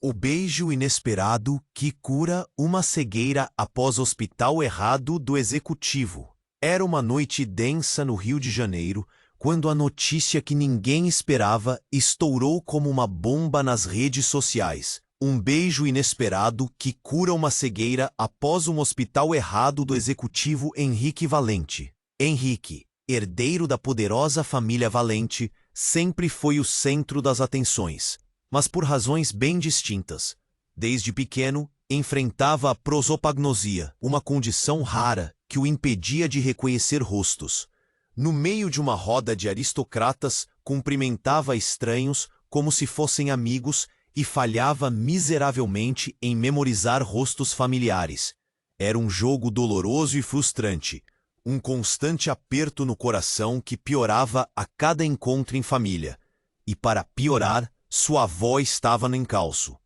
O beijo inesperado que cura uma cegueira após hospital errado do executivo. Era uma noite densa no Rio de Janeiro, quando a notícia que ninguém esperava estourou como uma bomba nas redes sociais. Um beijo inesperado que cura uma cegueira após um hospital errado do executivo Henrique Valente. Henrique, herdeiro da poderosa família Valente, sempre foi o centro das atenções, mas por razões bem distintas. Desde pequeno, enfrentava a prosopagnosia, uma condição rara que o impedia de reconhecer rostos. No meio de uma roda de aristocratas, cumprimentava estranhos como se fossem amigos e falhava miseravelmente em memorizar rostos familiares. Era um jogo doloroso e frustrante, um constante aperto no coração que piorava a cada encontro em família. E para piorar, sua avó estava no encalço.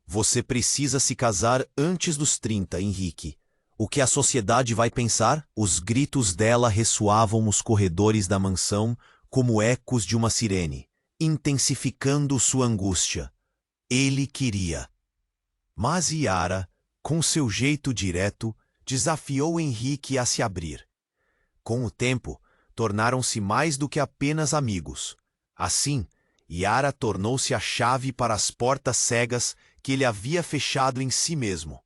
Você precisa se casar antes dos 30, Henrique. O que a sociedade vai pensar? Os gritos dela ressoavam nos corredores da mansão como ecos de uma sirene, intensificando sua angústia. Ele queria. Mas Yara, com seu jeito direto, desafiou Henrique a se abrir. Com o tempo, tornaram-se mais do que apenas amigos. Assim, Yara tornou-se a chave para as portas cegas que ele havia fechado em si mesmo.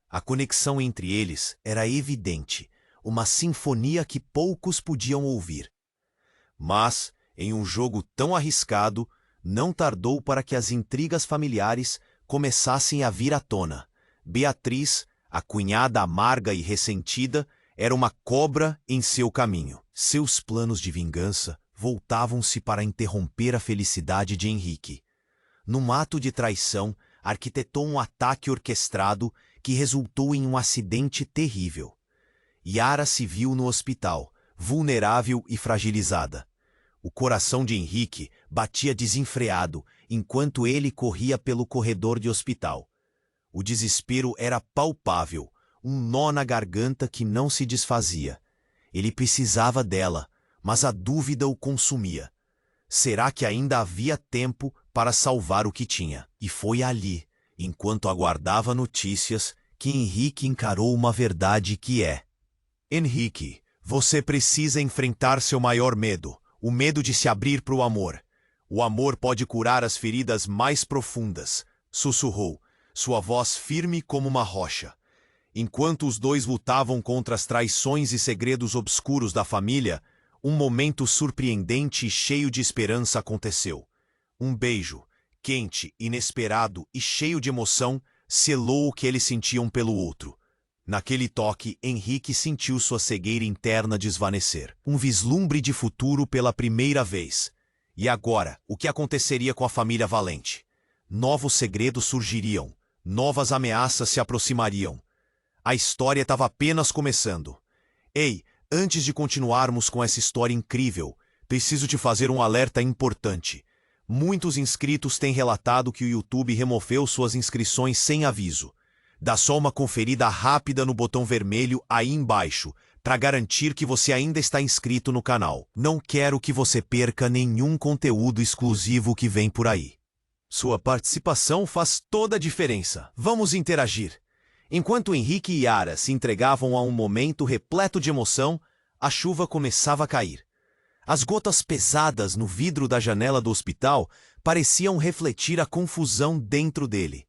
A conexão entre eles era evidente, uma sinfonia que poucos podiam ouvir. Mas, em um jogo tão arriscado, não tardou para que as intrigas familiares começassem a vir à tona. Beatriz, a cunhada amarga e ressentida, era uma cobra em seu caminho. Seus planos de vingança voltavam-se para interromper a felicidade de Henrique. Num ato de traição, arquitetou um ataque orquestrado que resultou em um acidente terrível. Yara se viu no hospital, vulnerável e fragilizada. O coração de Henrique batia desenfreado enquanto ele corria pelo corredor de hospital. O desespero era palpável, um nó na garganta que não se desfazia. Ele precisava dela, mas a dúvida o consumia. Será que ainda havia tempo para salvar o que tinha? E foi ali, enquanto aguardava notícias, que Henrique encarou uma verdade que é: Henrique, você precisa enfrentar seu maior medo, o medo de se abrir para o amor. O amor pode curar as feridas mais profundas, sussurrou, sua voz firme como uma rocha. Enquanto os dois lutavam contra as traições e segredos obscuros da família, um momento surpreendente e cheio de esperança aconteceu. Um beijo, quente, inesperado e cheio de emoção, selou o que eles sentiam pelo outro. Naquele toque, Henrique sentiu sua cegueira interna desvanecer. Um vislumbre de futuro pela primeira vez. E agora, o que aconteceria com a família Valente? Novos segredos surgiriam, novas ameaças se aproximariam. A história estava apenas começando. Ei, antes de continuarmos com essa história incrível, preciso te fazer um alerta importante. Muitos inscritos têm relatado que o YouTube removeu suas inscrições sem aviso. Dá só uma conferida rápida no botão vermelho aí embaixo, para garantir que você ainda está inscrito no canal. Não quero que você perca nenhum conteúdo exclusivo que vem por aí. Sua participação faz toda a diferença. Vamos interagir. Enquanto Henrique e Yara se entregavam a um momento repleto de emoção, a chuva começava a cair. As gotas pesadas no vidro da janela do hospital pareciam refletir a confusão dentro dele.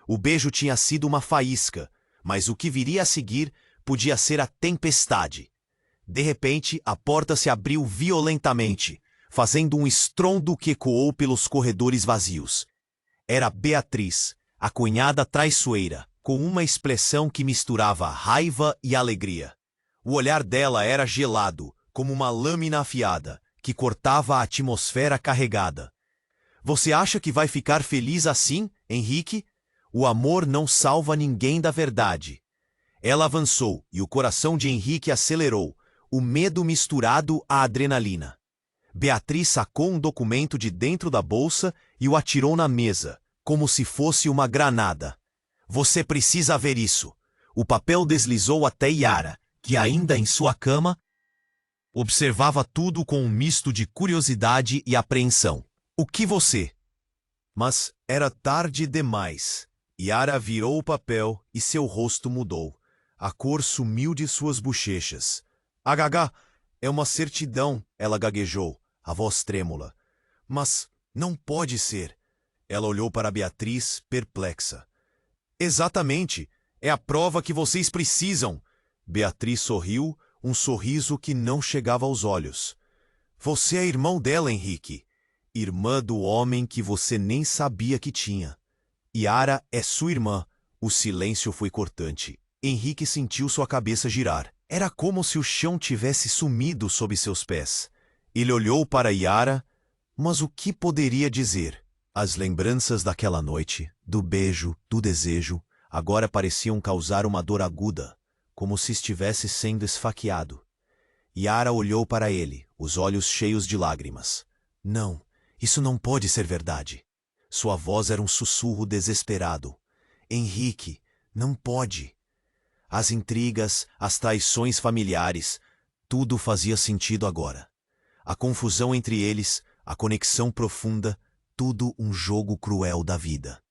O beijo tinha sido uma faísca, mas o que viria a seguir podia ser a tempestade. De repente, a porta se abriu violentamente, fazendo um estrondo que ecoou pelos corredores vazios. Era Beatriz, a cunhada traiçoeira, com uma expressão que misturava raiva e alegria. O olhar dela era gelado, como uma lâmina afiada, que cortava a atmosfera carregada. Você acha que vai ficar feliz assim, Henrique? O amor não salva ninguém da verdade. Ela avançou e o coração de Henrique acelerou, o medo misturado à adrenalina. Beatriz sacou um documento de dentro da bolsa e o atirou na mesa, como se fosse uma granada. Você precisa ver isso. O papel deslizou até Yara, que ainda em sua cama, observava tudo com um misto de curiosidade e apreensão. O que você... Mas era tarde demais. Yara virou o papel e seu rosto mudou. A cor sumiu de suas bochechas. Agagá, é uma certidão, ela gaguejou, a voz trêmula. Mas não pode ser. Ela olhou para Beatriz, perplexa. Exatamente, é a prova que vocês precisam. Beatriz sorriu, um sorriso que não chegava aos olhos. Você é irmão dela, Henrique. Irmã do homem que você nem sabia que tinha. Yara é sua irmã. O silêncio foi cortante. Henrique sentiu sua cabeça girar. Era como se o chão tivesse sumido sob seus pés. Ele olhou para Yara, mas o que poderia dizer? As lembranças daquela noite, do beijo, do desejo, agora pareciam causar uma dor aguda, como se estivesse sendo esfaqueado. Yara olhou para ele, os olhos cheios de lágrimas. Não, isso não pode ser verdade. Sua voz era um sussurro desesperado. Henrique, não pode. As intrigas, as traições familiares, tudo fazia sentido agora. A confusão entre eles, a conexão profunda, tudo um jogo cruel da vida.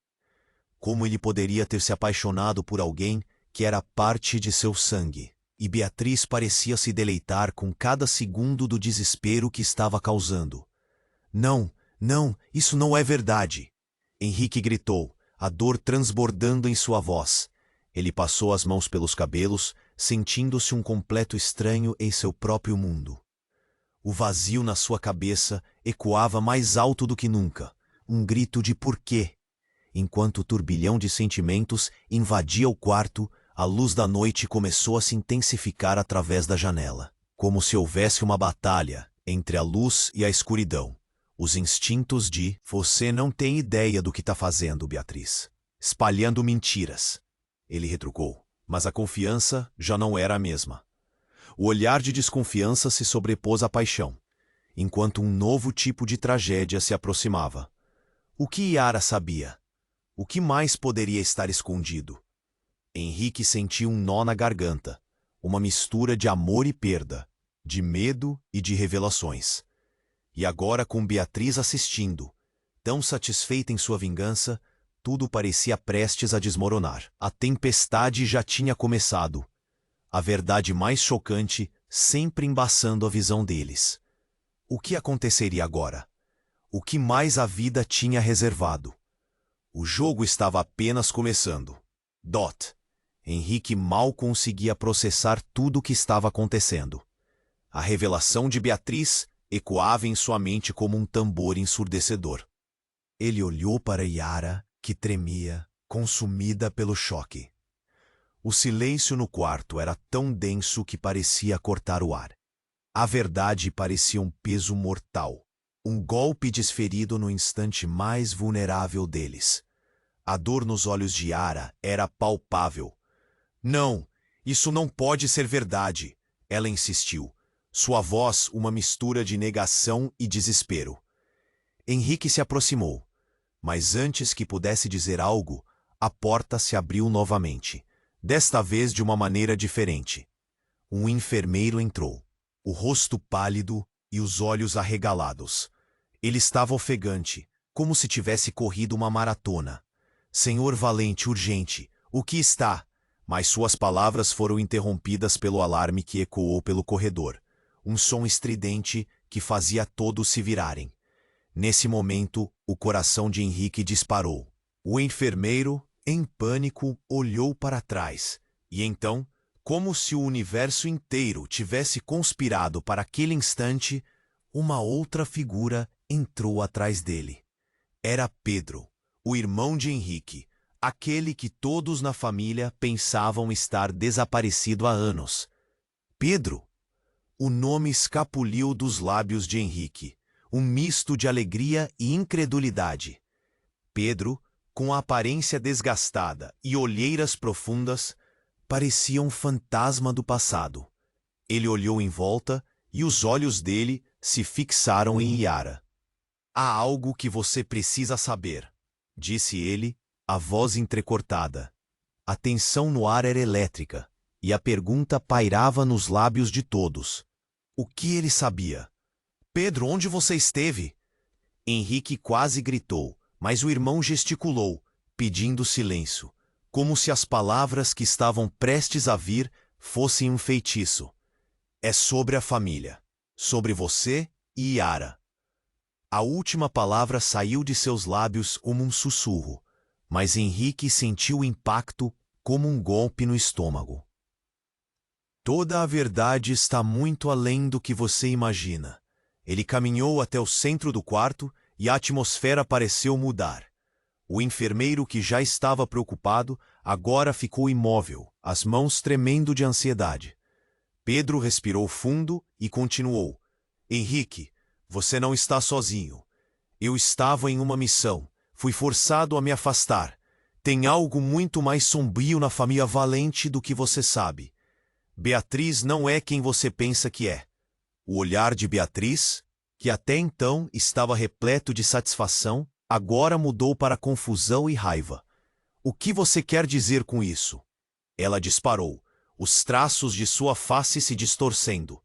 Como ele poderia ter se apaixonado por alguém que era parte de seu sangue? E Beatriz parecia se deleitar com cada segundo do desespero que estava causando. Não, não, isso não é verdade. Henrique gritou, a dor transbordando em sua voz. Ele passou as mãos pelos cabelos, sentindo-se um completo estranho em seu próprio mundo. O vazio na sua cabeça ecoava mais alto do que nunca, um grito de porquê. Enquanto o turbilhão de sentimentos invadia o quarto, a luz da noite começou a se intensificar através da janela, como se houvesse uma batalha entre a luz e a escuridão. Os instintos de você não tem ideia do que está fazendo, Beatriz. Espalhando mentiras. Ele retrucou, mas a confiança já não era a mesma. O olhar de desconfiança se sobrepôs à paixão, enquanto um novo tipo de tragédia se aproximava. O que Yara sabia? O que mais poderia estar escondido? Henrique sentiu um nó na garganta, uma mistura de amor e perda, de medo e de revelações. E agora, com Beatriz assistindo, tão satisfeita em sua vingança, tudo parecia prestes a desmoronar. A tempestade já tinha começado. A verdade mais chocante sempre embaçando a visão deles. O que aconteceria agora? O que mais a vida tinha reservado? O jogo estava apenas começando. Dot. Henrique mal conseguia processar tudo o que estava acontecendo. A revelação de Beatriz ecoava em sua mente como um tambor ensurdecedor. Ele olhou para Yara, que tremia, consumida pelo choque. O silêncio no quarto era tão denso que parecia cortar o ar. A verdade parecia um peso mortal, um golpe desferido no instante mais vulnerável deles. A dor nos olhos de Yara era palpável. Não, isso não pode ser verdade, ela insistiu, sua voz uma mistura de negação e desespero. Henrique se aproximou, mas antes que pudesse dizer algo, a porta se abriu novamente, desta vez de uma maneira diferente. Um enfermeiro entrou, o rosto pálido e os olhos arregalados. Ele estava ofegante, como se tivesse corrido uma maratona. Senhor Valente, urgente, o que está? Mas suas palavras foram interrompidas pelo alarme que ecoou pelo corredor, um som estridente que fazia todos se virarem. Nesse momento, o coração de Henrique disparou. O enfermeiro, em pânico, olhou para trás, e então, como se o universo inteiro tivesse conspirado para aquele instante, uma outra figura entrou atrás dele. Era Pedro, o irmão de Henrique, aquele que todos na família pensavam estar desaparecido há anos. Pedro! O nome escapuliu dos lábios de Henrique, um misto de alegria e incredulidade. Pedro, com a aparência desgastada e olheiras profundas, parecia um fantasma do passado. Ele olhou em volta e os olhos dele se fixaram em Yara. Há algo que você precisa saber, disse ele, a voz entrecortada. A tensão no ar era elétrica, e a pergunta pairava nos lábios de todos. O que ele sabia? Pedro, onde você esteve? Henrique quase gritou, Mas o irmão gesticulou, pedindo silêncio, como se as palavras que estavam prestes a vir fossem um feitiço. É sobre a família, sobre você e Yara. A última palavra saiu de seus lábios como um sussurro, mas Henrique sentiu o impacto como um golpe no estômago. Toda a verdade está muito além do que você imagina. Ele caminhou até o centro do quarto e a atmosfera pareceu mudar. O enfermeiro, que já estava preocupado, agora ficou imóvel, as mãos tremendo de ansiedade. Pedro respirou fundo e continuou. Henrique, você não está sozinho. Eu estava em uma missão. Fui forçado a me afastar. Tem algo muito mais sombrio na família Valente do que você sabe. Beatriz não é quem você pensa que é. O olhar de Beatriz, que até então estava repleto de satisfação, agora mudou para confusão e raiva. O que você quer dizer com isso? Ela disparou, os traços de sua face se distorcendo.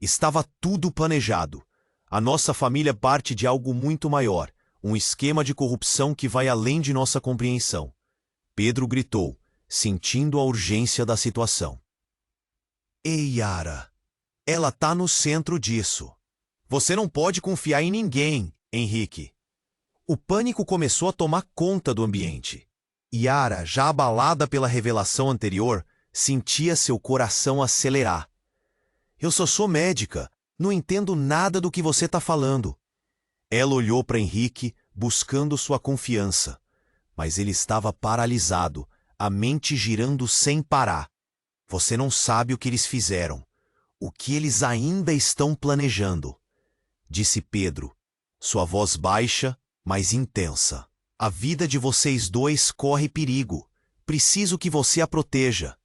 Estava tudo planejado. A nossa família parte de algo muito maior, um esquema de corrupção que vai além de nossa compreensão. Pedro gritou, sentindo a urgência da situação. Ei, Yara, ela tá no centro disso. Você não pode confiar em ninguém, Henrique. O pânico começou a tomar conta do ambiente. Yara, já abalada pela revelação anterior, sentia seu coração acelerar. Eu só sou médica, não entendo nada do que você está falando. Ela olhou para Henrique, buscando sua confiança. Mas ele estava paralisado, a mente girando sem parar. Você não sabe o que eles fizeram, o que eles ainda estão planejando, disse Pedro, sua voz baixa, mas intensa. A vida de vocês dois corre perigo. Preciso que você a proteja.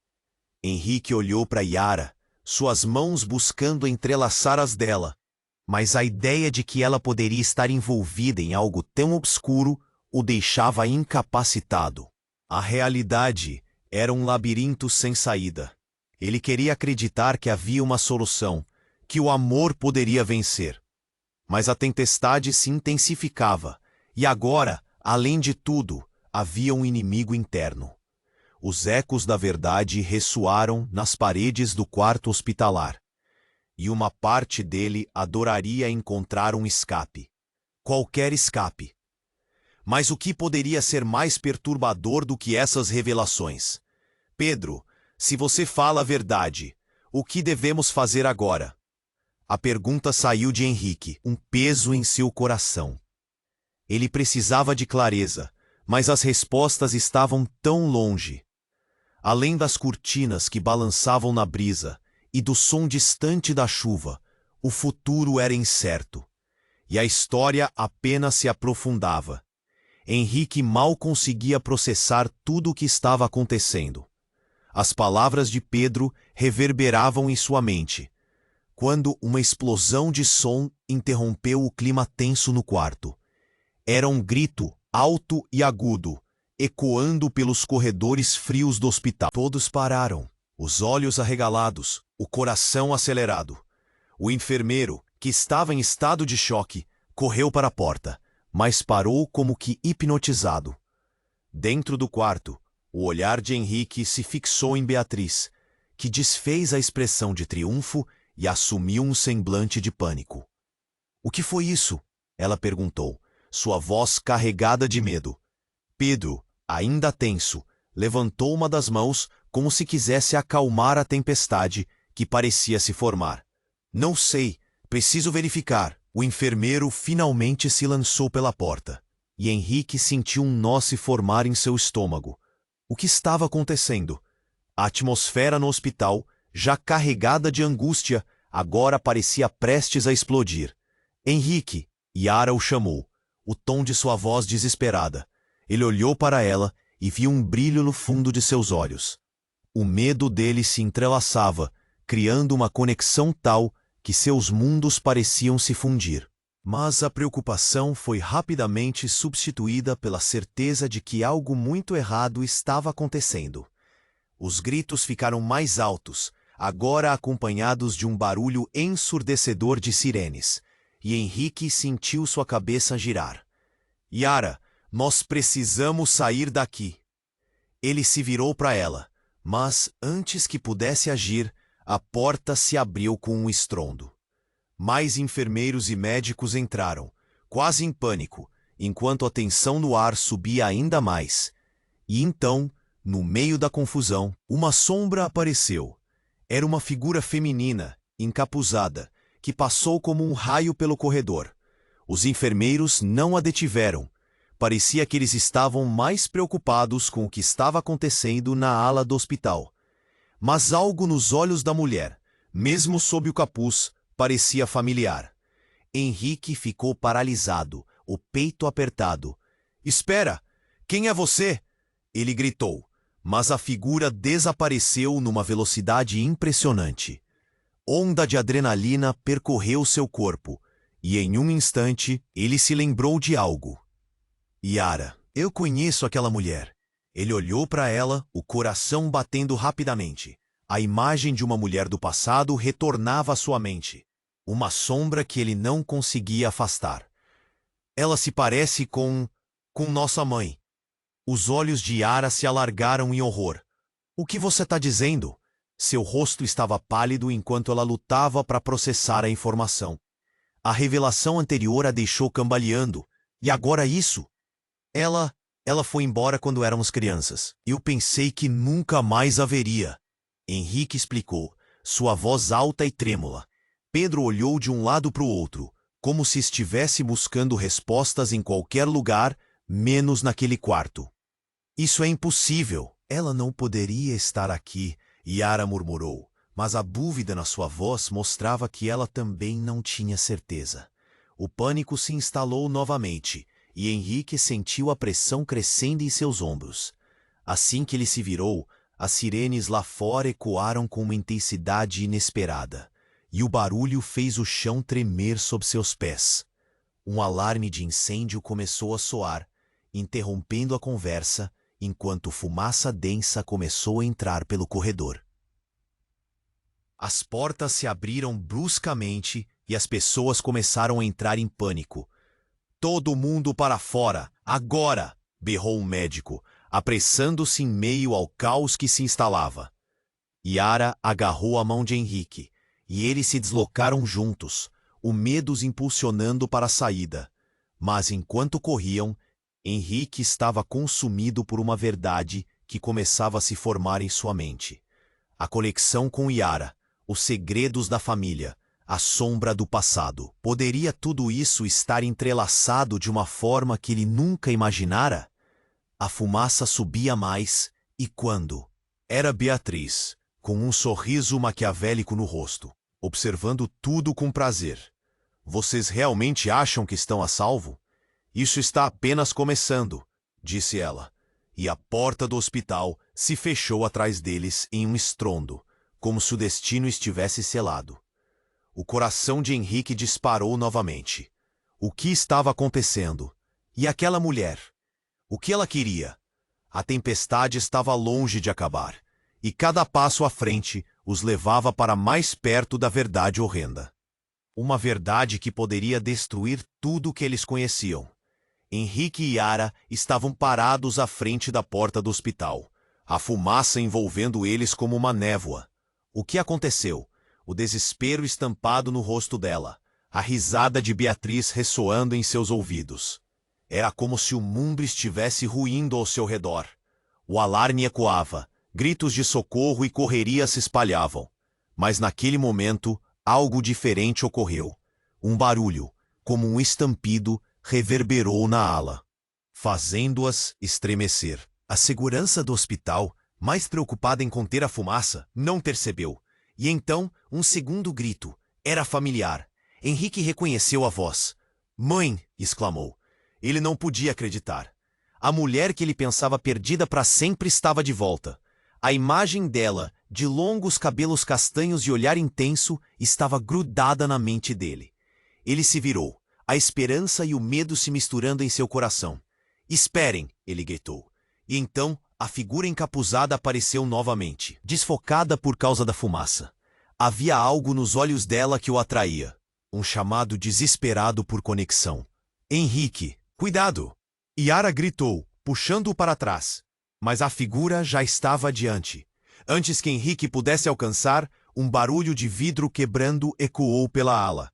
Henrique olhou para Yara, suas mãos buscando entrelaçar as dela. Mas a ideia de que ela poderia estar envolvida em algo tão obscuro o deixava incapacitado. A realidade era um labirinto sem saída. Ele queria acreditar que havia uma solução, que o amor poderia vencer. Mas a tempestade se intensificava, e agora, além de tudo, havia um inimigo interno. Os ecos da verdade ressoaram nas paredes do quarto hospitalar. E uma parte dele adoraria encontrar um escape. Qualquer escape. Mas o que poderia ser mais perturbador do que essas revelações? Pedro, se você fala a verdade, o que devemos fazer agora? A pergunta saiu de Henrique, um peso em seu coração. Ele precisava de clareza, mas as respostas estavam tão longe. Além das cortinas que balançavam na brisa e do som distante da chuva, o futuro era incerto. E a história apenas se aprofundava. Henrique mal conseguia processar tudo o que estava acontecendo. As palavras de Pedro reverberavam em sua mente, quando uma explosão de som interrompeu o clima tenso no quarto. Era um grito alto e agudo, ecoando pelos corredores frios do hospital. Todos pararam, os olhos arregalados, o coração acelerado. O enfermeiro, que estava em estado de choque, correu para a porta, mas parou como que hipnotizado. Dentro do quarto, o olhar de Henrique se fixou em Beatriz, que desfez a expressão de triunfo e assumiu um semblante de pânico. O que foi isso? Ela perguntou, sua voz carregada de medo. Pedro, ainda tenso, levantou uma das mãos como se quisesse acalmar a tempestade que parecia se formar. Não sei, preciso verificar. O enfermeiro finalmente se lançou pela porta, e Henrique sentiu um nó se formar em seu estômago. O que estava acontecendo? A atmosfera no hospital, já carregada de angústia, agora parecia prestes a explodir. Henrique, Yara o chamou, o tom de sua voz desesperada. Ele olhou para ela e viu um brilho no fundo de seus olhos. O medo dele se entrelaçava, criando uma conexão tal que seus mundos pareciam se fundir. Mas a preocupação foi rapidamente substituída pela certeza de que algo muito errado estava acontecendo. Os gritos ficaram mais altos, agora acompanhados de um barulho ensurdecedor de sirenes, e Henrique sentiu sua cabeça girar. Yara, Nós precisamos sair daqui. Ele se virou para ela, mas, antes que pudesse agir, a porta se abriu com um estrondo. Mais enfermeiros e médicos entraram, quase em pânico, enquanto a tensão no ar subia ainda mais. E então, no meio da confusão, uma sombra apareceu. Era uma figura feminina, encapuzada, que passou como um raio pelo corredor. Os enfermeiros não a detiveram. Parecia que eles estavam mais preocupados com o que estava acontecendo na ala do hospital. Mas algo nos olhos da mulher, mesmo sob o capuz, parecia familiar. Henrique ficou paralisado, o peito apertado. "Espera! Quem é você?" ele gritou, mas a figura desapareceu numa velocidade impressionante. Onda de adrenalina percorreu seu corpo, e em um instante ele se lembrou de algo. "Yara, eu conheço aquela mulher." Ele olhou para ela, o coração batendo rapidamente. A imagem de uma mulher do passado retornava à sua mente. Uma sombra que ele não conseguia afastar. "Ela se parece com nossa mãe." Os olhos de Yara se alargaram em horror. "O que você está dizendo?" Seu rosto estava pálido enquanto ela lutava para processar a informação. A revelação anterior a deixou cambaleando. E agora isso? Ela foi embora quando éramos crianças. Eu pensei que nunca mais haveria. Henrique explicou, sua voz alta e trêmula. Pedro olhou de um lado para o outro, como se estivesse buscando respostas em qualquer lugar, menos naquele quarto. "Isso é impossível. Ela não poderia estar aqui", Yara murmurou, mas a dúvida na sua voz mostrava que ela também não tinha certeza. O pânico se instalou novamente, e Henrique sentiu a pressão crescendo em seus ombros. Assim que ele se virou, as sirenes lá fora ecoaram com uma intensidade inesperada, e o barulho fez o chão tremer sob seus pés. Um alarme de incêndio começou a soar, interrompendo a conversa, enquanto fumaça densa começou a entrar pelo corredor. As portas se abriram bruscamente e as pessoas começaram a entrar em pânico. "Todo mundo para fora, agora!" berrou um médico, apressando-se em meio ao caos que se instalava. Yara agarrou a mão de Henrique, e eles se deslocaram juntos, o medo os impulsionando para a saída. Mas enquanto corriam, Henrique estava consumido por uma verdade que começava a se formar em sua mente. A conexão com Yara, os segredos da família, a sombra do passado. Poderia tudo isso estar entrelaçado de uma forma que ele nunca imaginara? A fumaça subia mais, e quando? Era Beatriz, com um sorriso maquiavélico no rosto, observando tudo com prazer. "Vocês realmente acham que estão a salvo? Isso está apenas começando", disse ela, e a porta do hospital se fechou atrás deles em um estrondo, como se o destino estivesse selado. O coração de Henrique disparou novamente. O que estava acontecendo? E aquela mulher? O que ela queria? A tempestade estava longe de acabar, e cada passo à frente os levava para mais perto da verdade horrenda. Uma verdade que poderia destruir tudo o que eles conheciam. Henrique e Yara estavam parados à frente da porta do hospital, a fumaça envolvendo eles como uma névoa. O que aconteceu? O desespero estampado no rosto dela, a risada de Beatriz ressoando em seus ouvidos. Era como se o mundo estivesse ruindo ao seu redor. O alarme ecoava, gritos de socorro e correria se espalhavam. Mas naquele momento, algo diferente ocorreu. Um barulho, como um estampido, reverberou na ala, fazendo-as estremecer. A segurança do hospital, mais preocupada em conter a fumaça, não percebeu. E então, um segundo grito. Era familiar. Henrique reconheceu a voz. "Mãe!" exclamou. Ele não podia acreditar. A mulher que ele pensava perdida para sempre estava de volta. A imagem dela, de longos cabelos castanhos e olhar intenso, estava grudada na mente dele. Ele se virou, a esperança e o medo se misturando em seu coração. "Esperem!" ele gritou. E então, a figura encapuzada apareceu novamente, desfocada por causa da fumaça. Havia algo nos olhos dela que o atraía. Um chamado desesperado por conexão. "Henrique, cuidado!" Yara gritou, puxando-o para trás. Mas a figura já estava adiante. Antes que Henrique pudesse alcançar, um barulho de vidro quebrando ecoou pela ala.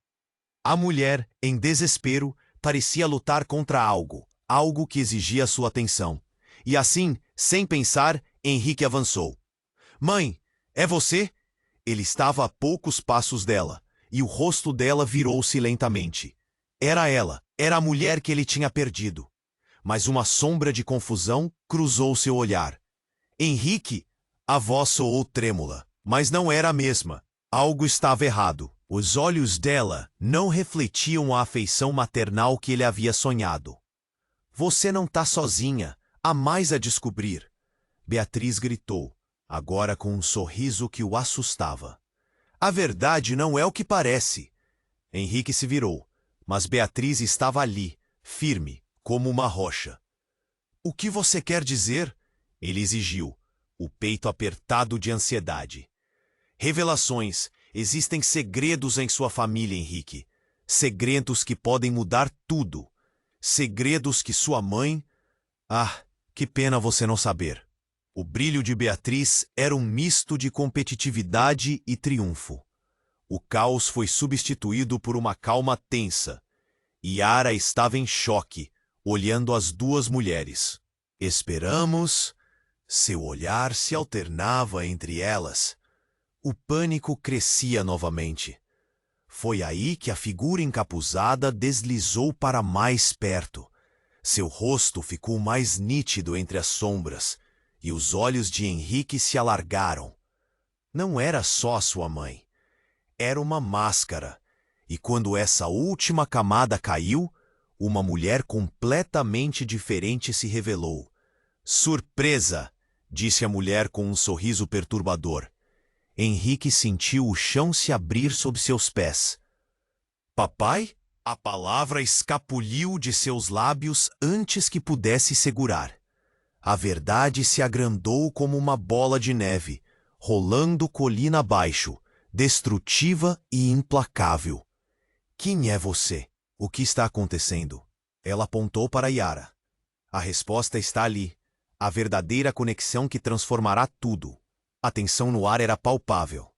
A mulher, em desespero, parecia lutar contra algo que exigia sua atenção. E assim, sem pensar, Henrique avançou. Mãe, é você? Ele estava a poucos passos dela, e o rosto dela virou-se lentamente. Era ela, era a mulher que ele tinha perdido. Mas uma sombra de confusão cruzou seu olhar. Henrique, a voz soou trêmula, mas não era a mesma. Algo estava errado. Os olhos dela não refletiam a afeição maternal que ele havia sonhado. Você não está sozinha, há mais a descobrir. Beatriz gritou, agora com um sorriso que o assustava. A verdade não é o que parece. Henrique se virou, mas Beatriz estava ali, firme, como uma rocha. O que você quer dizer? Ele exigiu, o peito apertado de ansiedade. Revelações. Existem segredos em sua família, Henrique. Segredos que podem mudar tudo. Segredos que sua mãe... Ah, que pena você não saber. O brilho de Beatriz era um misto de competitividade e triunfo. O caos foi substituído por uma calma tensa. Yara estava em choque, olhando as duas mulheres. Esperamos. Seu olhar se alternava entre elas. O pânico crescia novamente. Foi aí que a figura encapuzada deslizou para mais perto. Seu rosto ficou mais nítido entre as sombras, e os olhos de Henrique se alargaram. Não era só sua mãe. Era uma máscara, e quando essa última camada caiu, uma mulher completamente diferente se revelou. Surpresa! Disse a mulher com um sorriso perturbador. Henrique sentiu o chão se abrir sob seus pés. Papai? A palavra escapuliu de seus lábios antes que pudesse segurar. A verdade se agrandou como uma bola de neve, rolando colina abaixo, destrutiva e implacável. Quem é você? O que está acontecendo? Ela apontou para Yara. A resposta está ali. A verdadeira conexão que transformará tudo. A tensão no ar era palpável.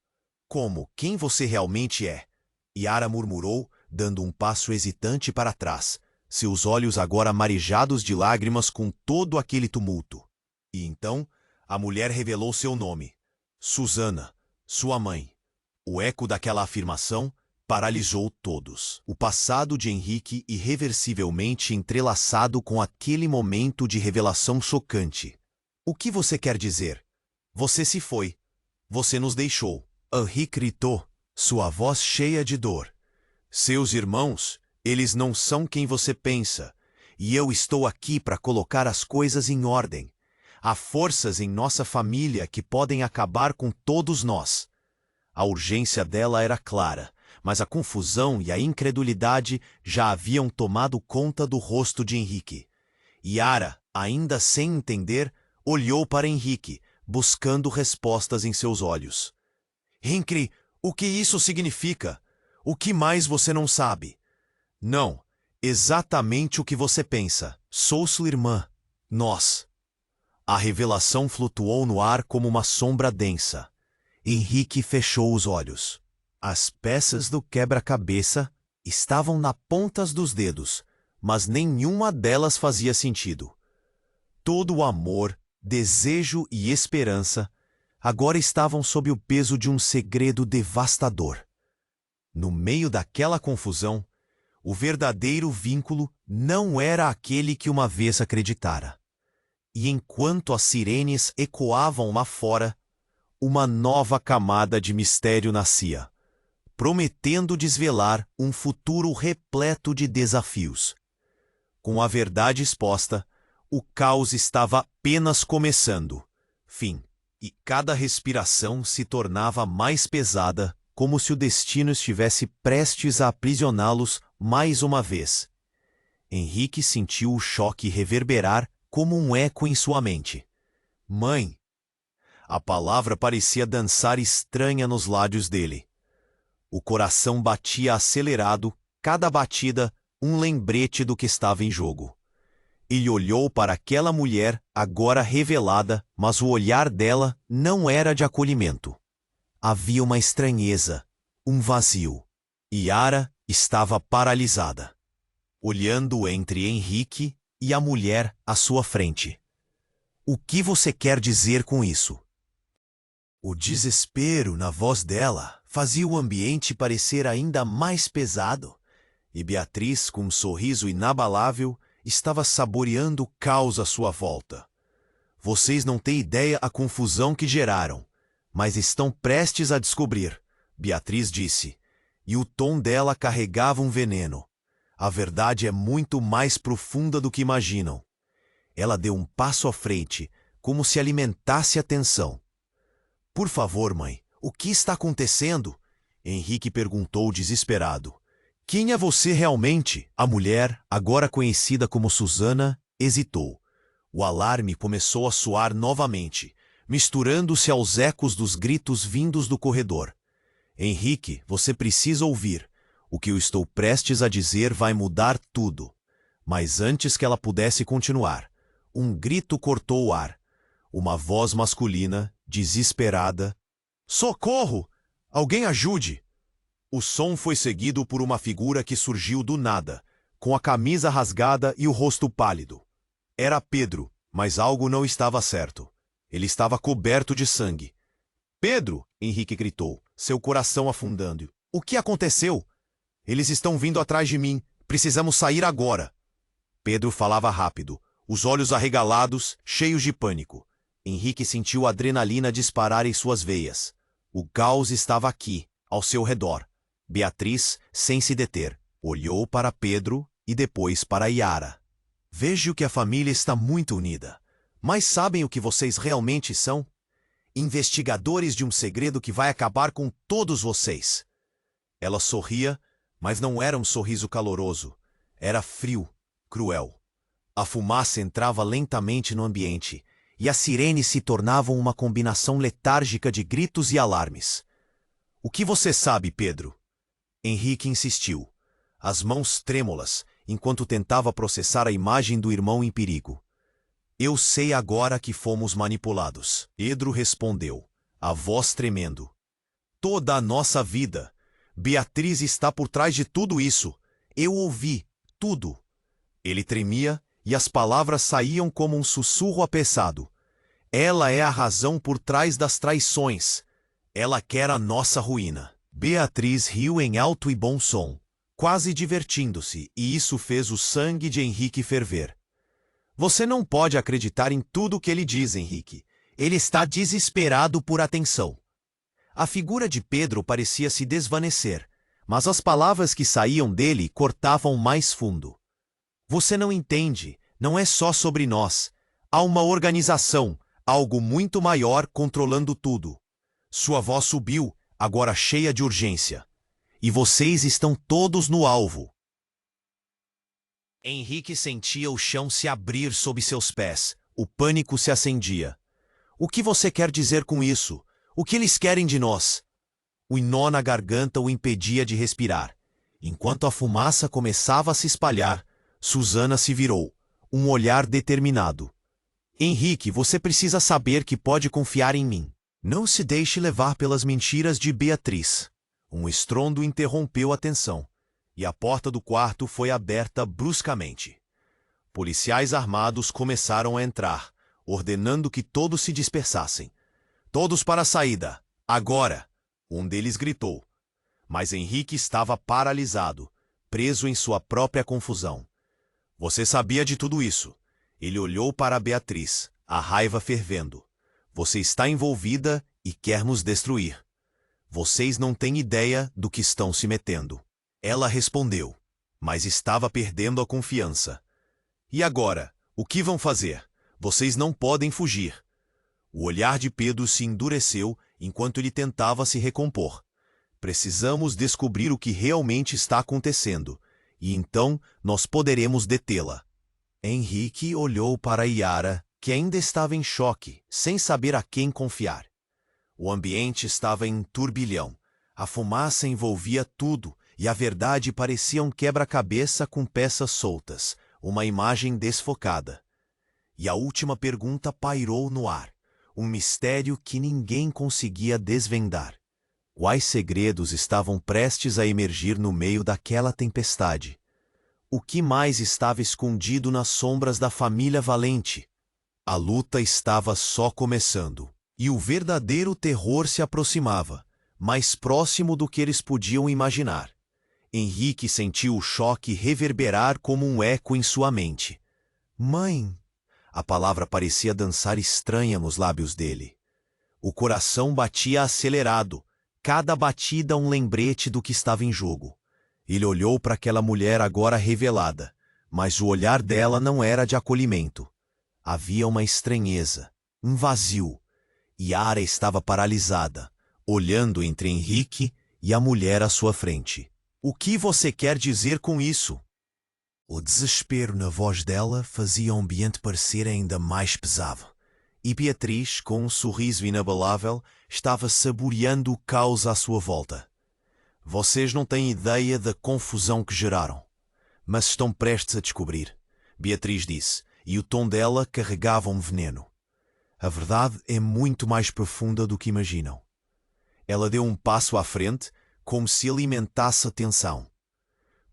Como? Quem você realmente é? Yara murmurou, dando um passo hesitante para trás, seus olhos agora marejados de lágrimas com todo aquele tumulto. E então, a mulher revelou seu nome. Susana, sua mãe. O eco daquela afirmação paralisou todos. O passado de Henrique irreversivelmente entrelaçado com aquele momento de revelação chocante. O que você quer dizer? Você se foi. Você nos deixou. Henrique gritou, sua voz cheia de dor. Seus irmãos, eles não são quem você pensa. E eu estou aqui para colocar as coisas em ordem. Há forças em nossa família que podem acabar com todos nós. A urgência dela era clara, mas a confusão e a incredulidade já haviam tomado conta do rosto de Henrique. Yara, ainda sem entender, olhou para Henrique, buscando respostas em seus olhos. Henrique, o que isso significa? O que mais você não sabe? Não, exatamente o que você pensa. Sou sua irmã. Nós. A revelação flutuou no ar como uma sombra densa. Henrique fechou os olhos. As peças do quebra-cabeça estavam na pontas dos dedos, mas nenhuma delas fazia sentido. Todo o amor, desejo e esperança agora estavam sob o peso de um segredo devastador. No meio daquela confusão, o verdadeiro vínculo não era aquele que uma vez acreditara. E enquanto as sirenes ecoavam lá fora, uma nova camada de mistério nascia, prometendo desvelar um futuro repleto de desafios. Com a verdade exposta, o caos estava apenas começando. Fim. E cada respiração se tornava mais pesada, como se o destino estivesse prestes a aprisioná-los mais uma vez. Henrique sentiu o choque reverberar como um eco em sua mente. Mãe! A palavra parecia dançar estranha nos lábios dele. O coração batia acelerado, cada batida um lembrete do que estava em jogo. Ele olhou para aquela mulher, agora revelada, mas o olhar dela não era de acolhimento. Havia uma estranheza, um vazio. Yara estava paralisada, olhando entre Henrique e a mulher à sua frente. O que você quer dizer com isso? O desespero na voz dela fazia o ambiente parecer ainda mais pesado, e Beatriz, com um sorriso inabalável, estava saboreando o caos à sua volta. Vocês não têm ideia a confusão que geraram, mas estão prestes a descobrir, Beatriz disse, e o tom dela carregava um veneno. A verdade é muito mais profunda do que imaginam. Ela deu um passo à frente, como se alimentasse a tensão. Por favor, mãe, o que está acontecendo? Henrique perguntou desesperado. Quem é você realmente? A mulher, agora conhecida como Susana, hesitou. O alarme começou a soar novamente, misturando-se aos ecos dos gritos vindos do corredor. Henrique, você precisa ouvir. O que eu estou prestes a dizer vai mudar tudo. Mas antes que ela pudesse continuar, um grito cortou o ar. Uma voz masculina, desesperada. Socorro! Alguém ajude! O som foi seguido por uma figura que surgiu do nada, com a camisa rasgada e o rosto pálido. Era Pedro, mas algo não estava certo. Ele estava coberto de sangue. Pedro! Henrique gritou, seu coração afundando. O que aconteceu? Eles estão vindo atrás de mim. Precisamos sair agora. Pedro falava rápido, os olhos arregalados, cheios de pânico. Henrique sentiu a adrenalina disparar em suas veias. O caos estava aqui, ao seu redor. Beatriz, sem se deter, olhou para Pedro e depois para Yara. Vejo que a família está muito unida. Mas sabem o que vocês realmente são? Investigadores de um segredo que vai acabar com todos vocês. Ela sorria, mas não era um sorriso caloroso. Era frio, cruel. A fumaça entrava lentamente no ambiente, e as sirenes se tornavam uma combinação letárgica de gritos e alarmes. O que você sabe, Pedro? Henrique insistiu, as mãos trêmulas, enquanto tentava processar a imagem do irmão em perigo. Eu sei agora que fomos manipulados. Pedro respondeu, a voz tremendo. Toda a nossa vida. Beatriz está por trás de tudo isso. Eu ouvi tudo. Ele tremia e as palavras saíam como um sussurro apressado. Ela é a razão por trás das traições. Ela quer a nossa ruína. Beatriz riu em alto e bom som, quase divertindo-se, e isso fez o sangue de Henrique ferver. Você não pode acreditar em tudo o que ele diz, Henrique. Ele está desesperado por atenção. A figura de Pedro parecia se desvanecer, mas as palavras que saíam dele cortavam mais fundo. Você não entende, não é só sobre nós. Há uma organização, algo muito maior controlando tudo. Sua voz subiu, agora cheia de urgência. E vocês estão todos no alvo. Henrique sentia o chão se abrir sob seus pés. O pânico se acendia. O que você quer dizer com isso? O que eles querem de nós? O nó na garganta o impedia de respirar. Enquanto a fumaça começava a se espalhar, Susana se virou, um olhar determinado. Henrique, você precisa saber que pode confiar em mim. Não se deixe levar pelas mentiras de Beatriz. Um estrondo interrompeu a tensão, e a porta do quarto foi aberta bruscamente. Policiais armados começaram a entrar, ordenando que todos se dispersassem. Todos para a saída, agora! Um deles gritou. Mas Henrique estava paralisado, preso em sua própria confusão. Você sabia de tudo isso. Ele olhou para Beatriz, a raiva fervendo. Você está envolvida e quer nos destruir. Vocês não têm ideia do que estão se metendo. Ela respondeu, mas estava perdendo a confiança. E agora, o que vão fazer? Vocês não podem fugir. O olhar de Pedro se endureceu enquanto ele tentava se recompor. Precisamos descobrir o que realmente está acontecendo, e então nós poderemos detê-la. Henrique olhou para Yara, que ainda estava em choque, sem saber a quem confiar. O ambiente estava em turbilhão. A fumaça envolvia tudo, e a verdade parecia um quebra-cabeça com peças soltas, uma imagem desfocada. E a última pergunta pairou no ar, um mistério que ninguém conseguia desvendar. Quais segredos estavam prestes a emergir no meio daquela tempestade? O que mais estava escondido nas sombras da família Valente? A luta estava só começando, e o verdadeiro terror se aproximava, mais próximo do que eles podiam imaginar. Henrique sentiu o choque reverberar como um eco em sua mente. Mãe! A palavra parecia dançar estranha nos lábios dele. O coração batia acelerado, cada batida um lembrete do que estava em jogo. Ele olhou para aquela mulher agora revelada, mas o olhar dela não era de acolhimento. Havia uma estranheza, um vazio, e Yara estava paralisada, olhando entre Henrique e a mulher à sua frente. O que você quer dizer com isso? O desespero na voz dela fazia o ambiente parecer ainda mais pesado. E Beatriz, com um sorriso inabalável, estava saboreando o caos à sua volta. Vocês não têm ideia da confusão que geraram, mas estão prestes a descobrir, Beatriz disse, e o tom dela carregava um veneno. A verdade é muito mais profunda do que imaginam. Ela deu um passo à frente, como se alimentasse a tensão.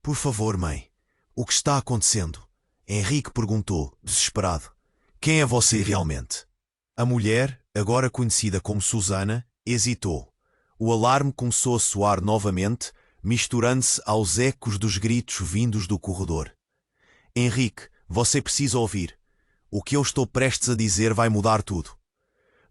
Por favor, mãe, o que está acontecendo? Henrique perguntou, desesperado. Quem é você realmente? A mulher, agora conhecida como Susana, hesitou. O alarme começou a soar novamente, misturando-se aos ecos dos gritos vindos do corredor. Henrique, você precisa ouvir. O que eu estou prestes a dizer vai mudar tudo.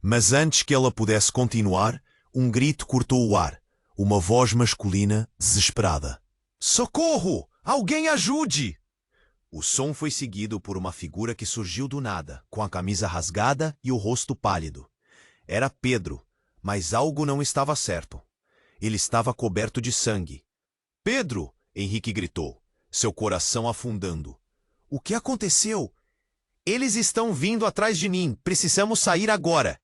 Mas antes que ela pudesse continuar, um grito cortou o ar. Uma voz masculina, desesperada. Socorro! Alguém ajude! O som foi seguido por uma figura que surgiu do nada, com a camisa rasgada e o rosto pálido. Era Pedro, mas algo não estava certo. Ele estava coberto de sangue. Pedro! Henrique gritou, seu coração afundando. O que aconteceu? Eles estão vindo atrás de mim. Precisamos sair agora.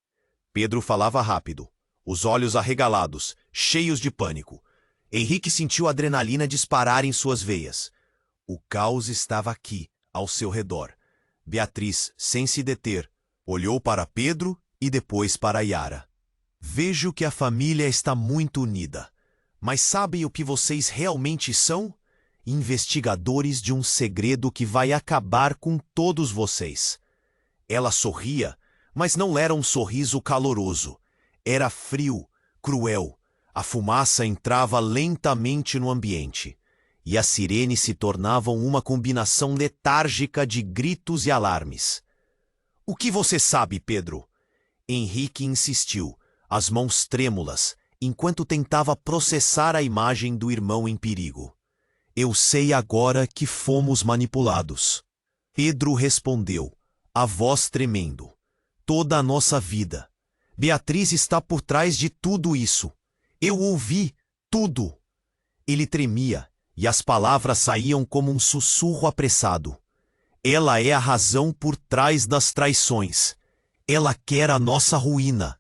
Pedro falava rápido, os olhos arregalados, cheios de pânico. Henrique sentiu a adrenalina disparar em suas veias. O caos estava aqui, ao seu redor. Beatriz, sem se deter, olhou para Pedro e depois para Yara. Vejo que a família está muito unida. Mas sabem o que vocês realmente são? Investigadores de um segredo que vai acabar com todos vocês. Ela sorria, mas não era um sorriso caloroso. Era frio, cruel. A fumaça entrava lentamente no ambiente, e as sirenes se tornavam uma combinação letárgica de gritos e alarmes. O que você sabe, Pedro? Henrique insistiu, as mãos trêmulas, enquanto tentava processar a imagem do irmão em perigo. Eu sei agora que fomos manipulados. Pedro respondeu, a voz tremendo. Toda a nossa vida. Beatriz está por trás de tudo isso. Eu ouvi tudo. Ele tremia, e as palavras saíam como um sussurro apressado. Ela é a razão por trás das traições. Ela quer a nossa ruína.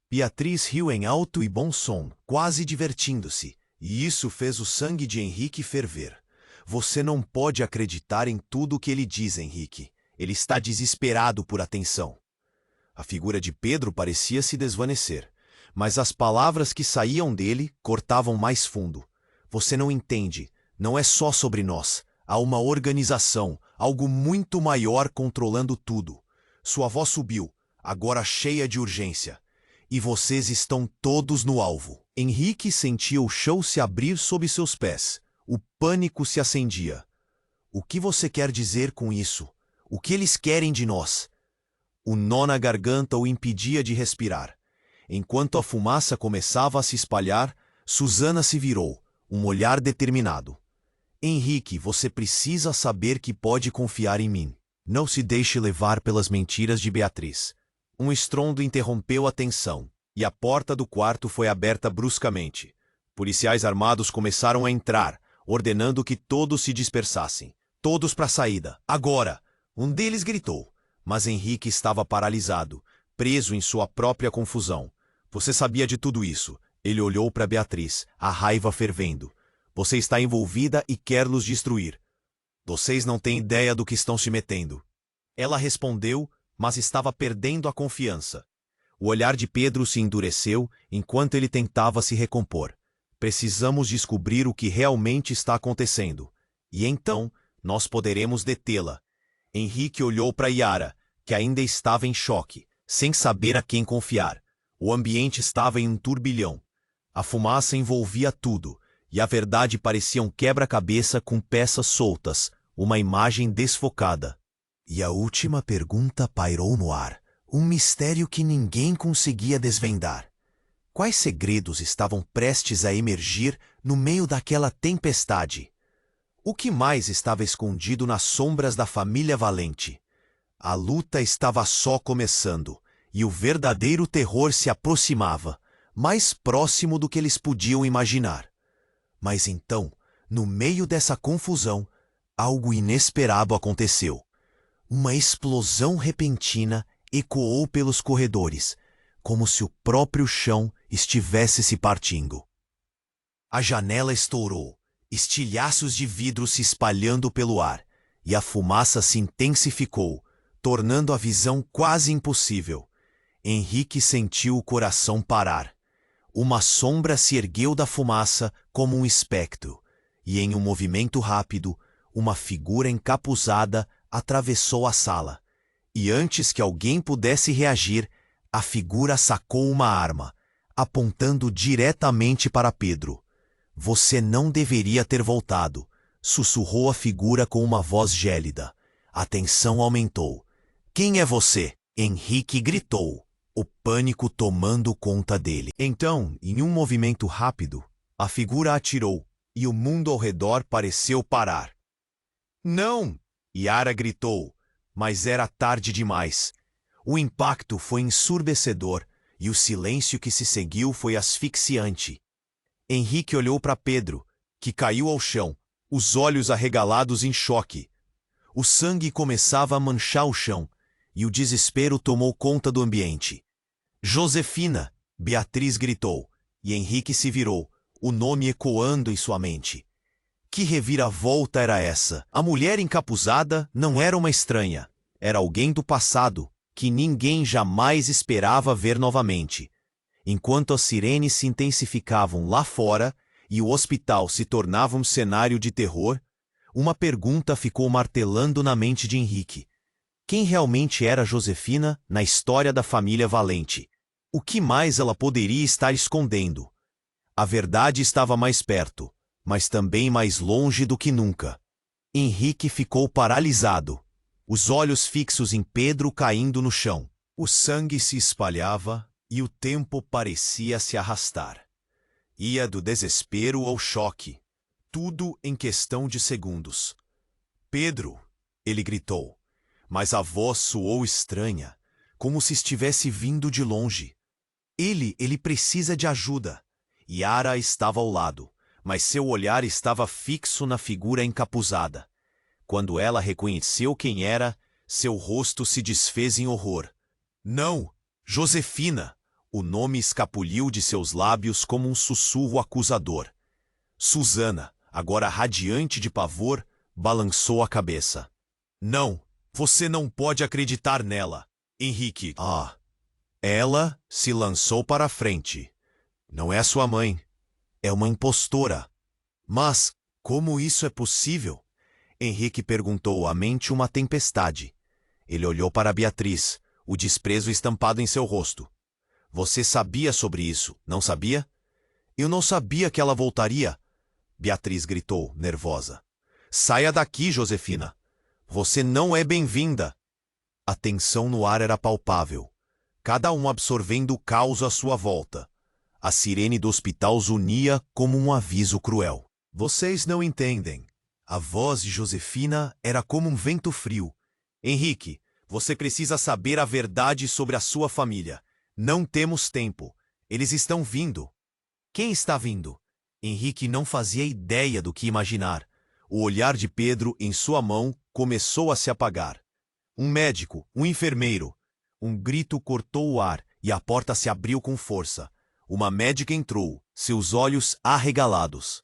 Beatriz riu em alto e bom som, quase divertindo-se, e isso fez o sangue de Henrique ferver. Você não pode acreditar em tudo o que ele diz, Henrique. Ele está desesperado por atenção. A figura de Pedro parecia se desvanecer, mas as palavras que saíam dele cortavam mais fundo. Você não entende, não é só sobre nós. Há uma organização, algo muito maior controlando tudo. Sua voz subiu, agora cheia de urgência. E vocês estão todos no alvo. Henrique sentia o chão se abrir sob seus pés. O pânico se acendia. O que você quer dizer com isso? O que eles querem de nós? O nó na garganta o impedia de respirar. Enquanto a fumaça começava a se espalhar, Susana se virou, um olhar determinado. Henrique, você precisa saber que pode confiar em mim. Não se deixe levar pelas mentiras de Beatriz. Um estrondo interrompeu a tensão, e a porta do quarto foi aberta bruscamente. Policiais armados começaram a entrar, ordenando que todos se dispersassem. Todos para a saída, agora! Um deles gritou, mas Henrique estava paralisado, preso em sua própria confusão. Você sabia de tudo isso. Ele olhou para Beatriz, a raiva fervendo. Você está envolvida e quer nos destruir. Vocês não têm ideia do que estão se metendo. Ela respondeu, mas estava perdendo a confiança. O olhar de Pedro se endureceu enquanto ele tentava se recompor. Precisamos descobrir o que realmente está acontecendo. E então, nós poderemos detê-la. Henrique olhou para Yara, que ainda estava em choque, sem saber a quem confiar. O ambiente estava em um turbilhão. A fumaça envolvia tudo, e a verdade parecia um quebra-cabeça com peças soltas, uma imagem desfocada. E a última pergunta pairou no ar, um mistério que ninguém conseguia desvendar. Quais segredos estavam prestes a emergir no meio daquela tempestade? O que mais estava escondido nas sombras da família Valente? A luta estava só começando, e o verdadeiro terror se aproximava, mais próximo do que eles podiam imaginar. Mas então, no meio dessa confusão, algo inesperado aconteceu. Uma explosão repentina ecoou pelos corredores, como se o próprio chão estivesse se partindo. A janela estourou, estilhaços de vidro se espalhando pelo ar, e a fumaça se intensificou, tornando a visão quase impossível. Henrique sentiu o coração parar. Uma sombra se ergueu da fumaça como um espectro, e em um movimento rápido, uma figura encapuzada atravessou a sala. E antes que alguém pudesse reagir, a figura sacou uma arma, apontando diretamente para Pedro. Você não deveria ter voltado, sussurrou a figura com uma voz gélida. A tensão aumentou. Quem é você? Henrique gritou, o pânico tomando conta dele. Então, em um movimento rápido, a figura atirou, e o mundo ao redor pareceu parar. Não! Yara gritou, mas era tarde demais. O impacto foi ensurdecedor, e o silêncio que se seguiu foi asfixiante. Henrique olhou para Pedro, que caiu ao chão, os olhos arregalados em choque. O sangue começava a manchar o chão, e o desespero tomou conta do ambiente. Josefina! Beatriz gritou, e Henrique se virou, o nome ecoando em sua mente. Que reviravolta era essa? A mulher encapuzada não era uma estranha. Era alguém do passado, que ninguém jamais esperava ver novamente. Enquanto as sirenes se intensificavam lá fora e o hospital se tornava um cenário de terror, uma pergunta ficou martelando na mente de Henrique. Quem realmente era Josefina na história da família Valente? O que mais ela poderia estar escondendo? A verdade estava mais perto, mas também mais longe do que nunca. Henrique ficou paralisado, os olhos fixos em Pedro caindo no chão. O sangue se espalhava e o tempo parecia se arrastar. Ia do desespero ao choque, tudo em questão de segundos. Pedro! Ele gritou, mas a voz soou estranha, como se estivesse vindo de longe. Ele precisa de ajuda. Yara estava ao lado, mas seu olhar estava fixo na figura encapuzada. Quando ela reconheceu quem era, seu rosto se desfez em horror. Não! Josefina! O nome escapuliu de seus lábios como um sussurro acusador. Susana, agora radiante de pavor, balançou a cabeça. Não! Você não pode acreditar nela! Henrique! Ah! Ela se lançou para a frente. Não é sua mãe. É uma impostora. Mas como isso é possível? Henrique perguntou, a mente uma tempestade. Ele olhou para Beatriz, o desprezo estampado em seu rosto. Você sabia sobre isso, não sabia? Eu não sabia que ela voltaria. Beatriz gritou, nervosa. Saia daqui, Josefina. Você não é bem-vinda. A tensão no ar era palpável. Cada um absorvendo o caos à sua volta. A sirene do hospital os unia como um aviso cruel. Vocês não entendem. A voz de Josefina era como um vento frio. Henrique, você precisa saber a verdade sobre a sua família. Não temos tempo. Eles estão vindo. Quem está vindo? Henrique não fazia ideia do que imaginar. O olhar de Pedro em sua mão começou a se apagar. Um médico, um enfermeiro. Um grito cortou o ar e a porta se abriu com força. Uma médica entrou, seus olhos arregalados.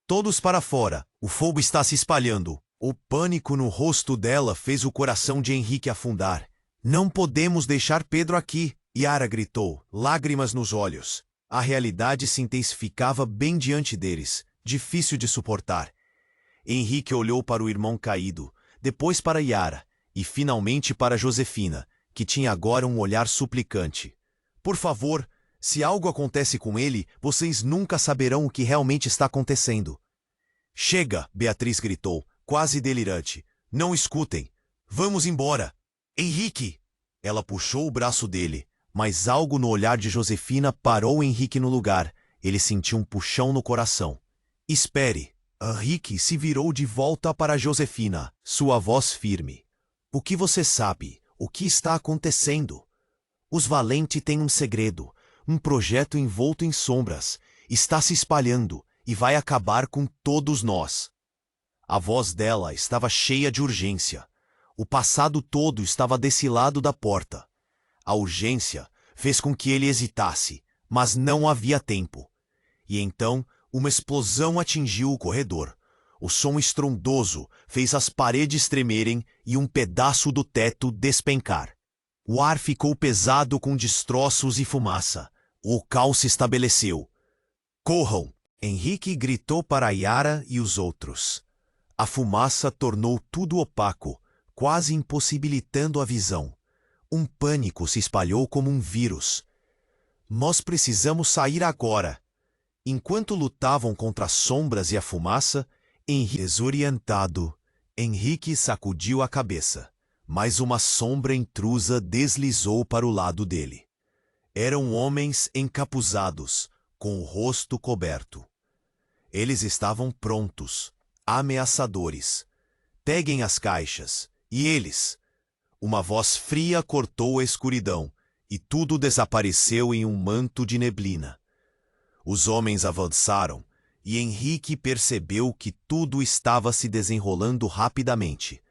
Todos para fora, o fogo está se espalhando. O pânico no rosto dela fez o coração de Henrique afundar. Não podemos deixar Pedro aqui, Yara gritou, lágrimas nos olhos. A realidade se intensificava bem diante deles, difícil de suportar. Henrique olhou para o irmão caído, depois para Yara, e finalmente para Josefina, que tinha agora um olhar suplicante. Por favor, se algo acontece com ele, vocês nunca saberão o que realmente está acontecendo. Chega, Beatriz gritou, quase delirante. Não escutem. Vamos embora. Henrique! Ela puxou o braço dele, mas algo no olhar de Josefina parou Henrique no lugar. Ele sentiu um puxão no coração. Espere. Henrique se virou de volta para Josefina, sua voz firme. O que você sabe? O que está acontecendo? Os Valente têm um segredo, um projeto envolto em sombras. Está se espalhando e vai acabar com todos nós. A voz dela estava cheia de urgência. O passado todo estava desse lado da porta. A urgência fez com que ele hesitasse, mas não havia tempo. E então, uma explosão atingiu o corredor. O som estrondoso fez as paredes tremerem e um pedaço do teto despencar. O ar ficou pesado com destroços e fumaça. O caos se estabeleceu. Corram! Henrique gritou para Yara e os outros. A fumaça tornou tudo opaco, quase impossibilitando a visão. Um pânico se espalhou como um vírus. Nós precisamos sair agora. Enquanto lutavam contra as sombras e a fumaça, desorientado, Henrique sacudiu a cabeça, mas uma sombra intrusa deslizou para o lado dele. Eram homens encapuzados, com o rosto coberto. Eles estavam prontos, ameaçadores. Peguem as caixas. E eles? Uma voz fria cortou a escuridão, e tudo desapareceu em um manto de neblina. Os homens avançaram, e Henrique percebeu que tudo estava se desenrolando rapidamente.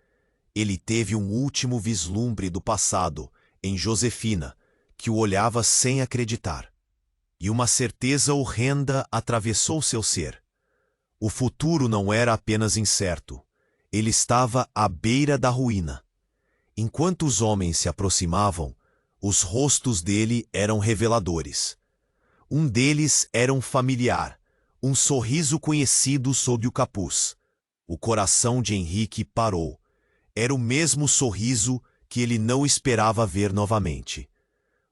Ele teve um último vislumbre do passado, em Josefina, que o olhava sem acreditar. E uma certeza horrenda atravessou seu ser. O futuro não era apenas incerto. Ele estava à beira da ruína. Enquanto os homens se aproximavam, os rostos dele eram reveladores. Um deles era um familiar, um sorriso conhecido sob o capuz. O coração de Henrique parou. Era o mesmo sorriso que ele não esperava ver novamente.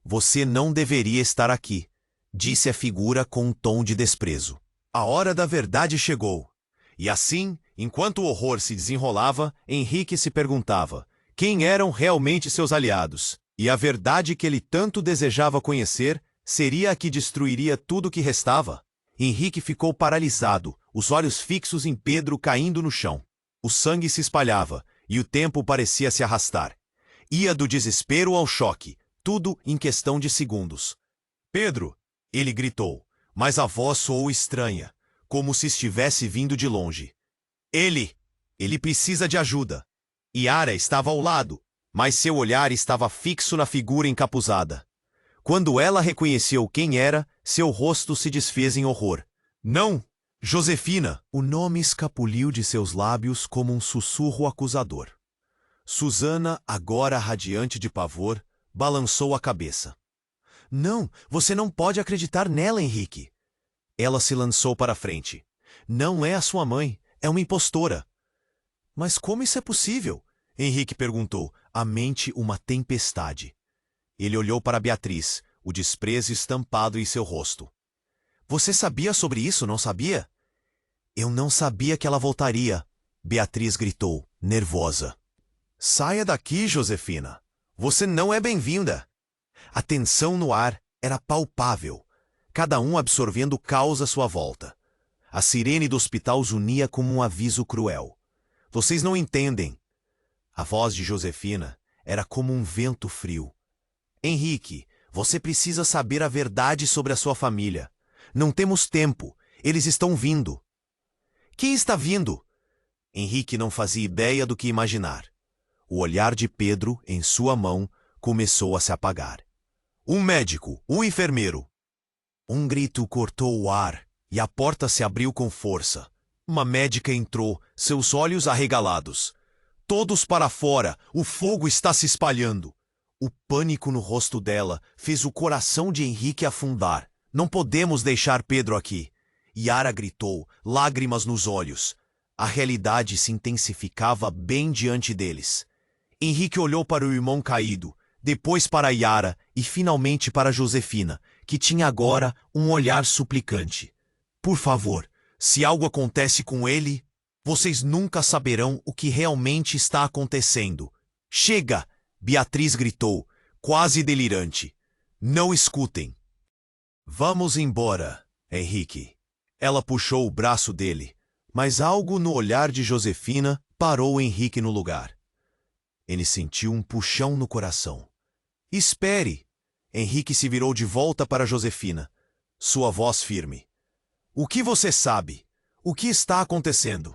Você não deveria estar aqui, disse a figura com um tom de desprezo. A hora da verdade chegou. E assim, enquanto o horror se desenrolava, Henrique se perguntava quem eram realmente seus aliados. E a verdade que ele tanto desejava conhecer seria a que destruiria tudo o que restava. Henrique ficou paralisado, os olhos fixos em Pedro caindo no chão. O sangue se espalhava, e o tempo parecia se arrastar. Ia do desespero ao choque, tudo em questão de segundos. Pedro! Ele gritou, mas a voz soou estranha, como se estivesse vindo de longe. Ele precisa de ajuda. Yara estava ao lado, mas seu olhar estava fixo na figura encapuzada. Quando ela reconheceu quem era, seu rosto se desfez em horror. Não! Josefina! O nome escapuliu de seus lábios como um sussurro acusador. Susana, agora radiante de pavor, balançou a cabeça. Não, você não pode acreditar nela, Henrique. Ela se lançou para a frente. Não é a sua mãe, é uma impostora. Mas como isso é possível? Henrique perguntou, a mente uma tempestade. Ele olhou para Beatriz, o desprezo estampado em seu rosto. Você sabia sobre isso, não sabia? Eu não sabia que ela voltaria, Beatriz gritou, nervosa. Saia daqui, Josefina. Você não é bem-vinda. A tensão no ar era palpável, cada um absorvendo o caos à sua volta. A sirene do hospital zunia como um aviso cruel. Vocês não entendem. A voz de Josefina era como um vento frio. Henrique, você precisa saber a verdade sobre a sua família. Não temos tempo. Eles estão vindo. Quem está vindo? Henrique não fazia ideia do que imaginar. O olhar de Pedro, em sua mão, começou a se apagar. Um médico, um enfermeiro. Um grito cortou o ar e a porta se abriu com força. Uma médica entrou, seus olhos arregalados. Todos para fora, o fogo está se espalhando. O pânico no rosto dela fez o coração de Henrique afundar. Não podemos deixar Pedro aqui. Yara gritou, lágrimas nos olhos. A realidade se intensificava bem diante deles. Henrique olhou para o irmão caído, depois para Yara e finalmente para Josefina, que tinha agora um olhar suplicante. Por favor, se algo acontece com ele, vocês nunca saberão o que realmente está acontecendo. Chega! Beatriz gritou, quase delirante. Não escutem. Vamos embora, Henrique. Ela puxou o braço dele, mas algo no olhar de Josefina parou Henrique no lugar. Ele sentiu um puxão no coração. Espere! Henrique se virou de volta para Josefina, sua voz firme. O que você sabe? O que está acontecendo?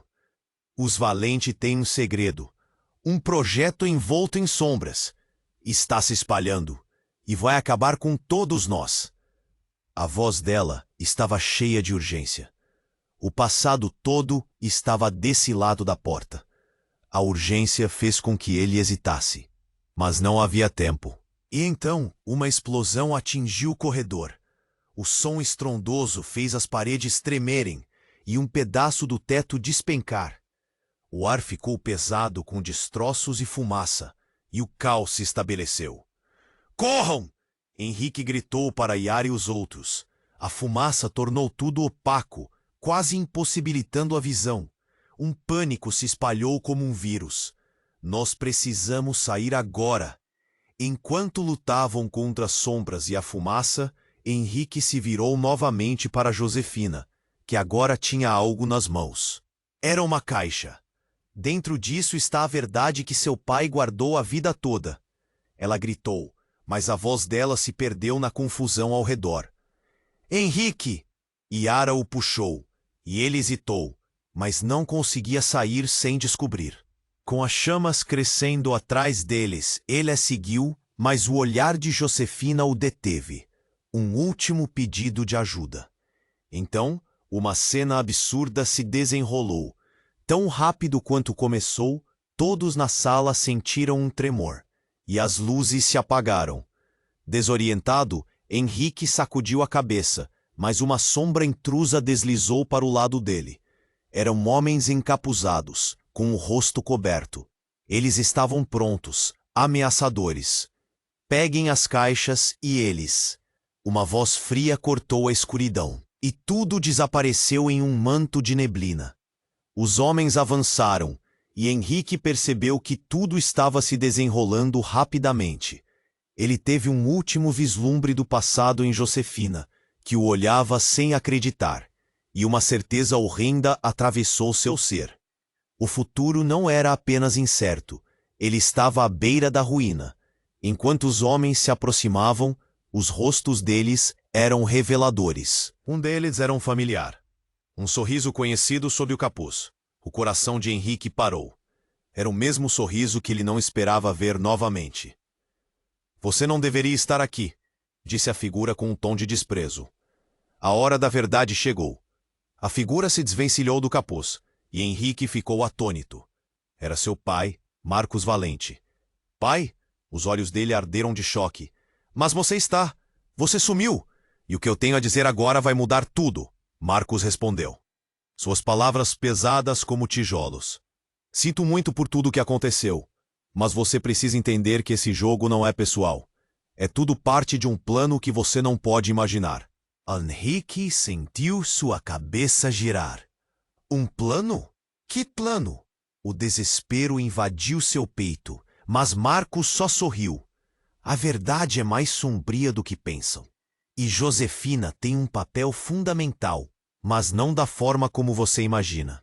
Os Valente têm um segredo. Um projeto envolto em sombras. Está se espalhando e vai acabar com todos nós. A voz dela estava cheia de urgência. O passado todo estava desse lado da porta. A urgência fez com que ele hesitasse. Mas não havia tempo. E então, uma explosão atingiu o corredor. O som estrondoso fez as paredes tremerem e um pedaço do teto despencar. O ar ficou pesado com destroços e fumaça, e o caos se estabeleceu. Corram! Henrique gritou para Yara e os outros. A fumaça tornou tudo opaco, quase impossibilitando a visão. Um pânico se espalhou como um vírus. Nós precisamos sair agora. Enquanto lutavam contra as sombras e a fumaça, Henrique se virou novamente para Josefina, que agora tinha algo nas mãos. Era uma caixa. Dentro disso está a verdade que seu pai guardou a vida toda. Ela gritou, mas a voz dela se perdeu na confusão ao redor. Henrique! Yara o puxou, e ele hesitou, mas não conseguia sair sem descobrir. Com as chamas crescendo atrás deles, ele a seguiu, mas o olhar de Josefina o deteve. Um último pedido de ajuda. Então, uma cena absurda se desenrolou. Tão rápido quanto começou, todos na sala sentiram um tremor, e as luzes se apagaram. Desorientado, Henrique sacudiu a cabeça, mas uma sombra intrusa deslizou para o lado dele. Eram homens encapuzados, com o rosto coberto. Eles estavam prontos, ameaçadores. Peguem as caixas e eles. Uma voz fria cortou a escuridão, e tudo desapareceu em um manto de neblina. Os homens avançaram, e Henrique percebeu que tudo estava se desenrolando rapidamente. Ele teve um último vislumbre do passado em Josefina, que o olhava sem acreditar, e uma certeza horrenda atravessou seu ser. O futuro não era apenas incerto, ele estava à beira da ruína. Enquanto os homens se aproximavam, os rostos deles eram reveladores. Um deles era um familiar. Um sorriso conhecido sob o capuz. O coração de Henrique parou. Era o mesmo sorriso que ele não esperava ver novamente. Você não deveria estar aqui, disse a figura com um tom de desprezo. A hora da verdade chegou. A figura se desvencilhou do capuz, e Henrique ficou atônito. Era seu pai, Marcos Valente. Pai? Os olhos dele arderam de choque. Mas você está. Você sumiu. E o que eu tenho a dizer agora vai mudar tudo, Marcos respondeu. Suas palavras pesadas como tijolos. Sinto muito por tudo o que aconteceu, mas você precisa entender que esse jogo não é pessoal. É tudo parte de um plano que você não pode imaginar. Henrique sentiu sua cabeça girar. Um plano? Que plano? O desespero invadiu seu peito, mas Marcos só sorriu. A verdade é mais sombria do que pensam. E Josefina tem um papel fundamental, mas não da forma como você imagina.